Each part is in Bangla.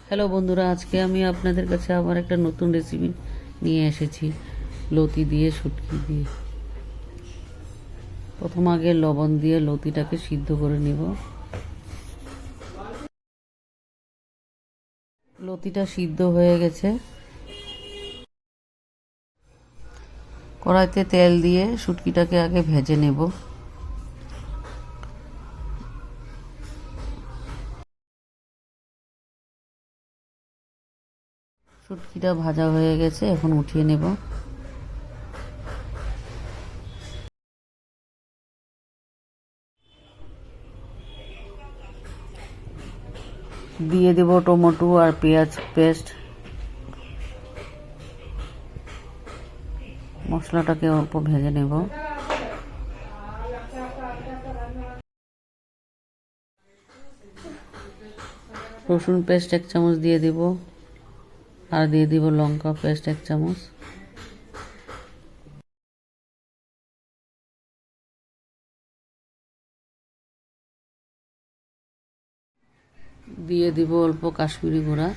হ্যালো বন্ধুরা, আজকে আমি আপনাদের কাছে আবার একটা নতুন রেসিপি নিয়ে এসেছি লতি দিয়ে শুটকি দিয়ে। প্রথম আগে লবণ দিয়ে লতিটাকে সিদ্ধ করে নেব। লতিটা সিদ্ধ হয়ে গেছে। কড়াইতে তেল দিয়ে শুটকিটাকে আগে ভেজে নেব। শুটকিটা ভাজা হয়ে গেছে, এখন উঠিয়ে নেব। দিয়ে দেব টমেটো আর পেঁয়াজ পেস্ট। মশলাটাকে অল্প ভেজে নেব। রসুন পেস্ট 1 চামচ দিয়ে দেব, আর দিয়ে দিব লঙ্কা পেস্ট 1 চামচ। দিয়ে দিব অল্প কাশ্মীরি গুঁড়া।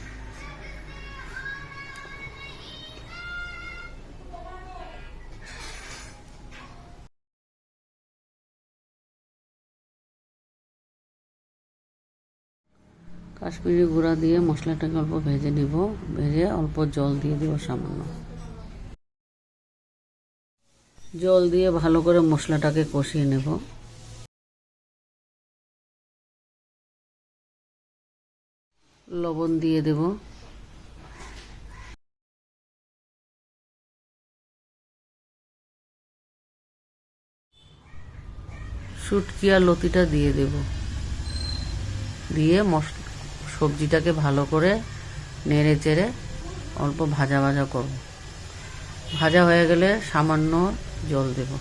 কাশ্মীরি গুঁড়া দিয়ে মশলাটাকে অল্প ভেজে নেব। ভেজে অল্প জল দিয়ে দেব সামান্য। জল দিয়ে ভালো করে মশলাটাকে কষিয়ে নেব। লবণ দিয়ে দেব। শুটকি আর লতিটা দিয়ে দেব। দিয়ে সবজিটাকে ভালো করে নেড়ে চেড়ে অল্প ভাজা ভাজা করব। ভাজা হয়ে গেলে সামান্য জল দেব।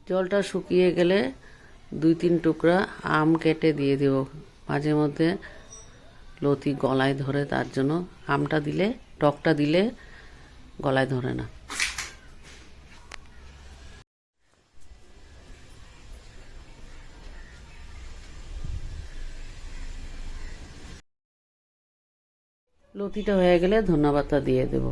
জলটা শুকিয়ে গেলে 2-3 টুকরা আম কেটে দিয়ে দেব। মাঝে মধ্যে লতি গলায় ধরে, তার জন্য আমটা দিলে, টকটা দিলে গলায় ধরে না। লতিটা হয়ে গেলে ধনেপাতা দিয়ে দেব।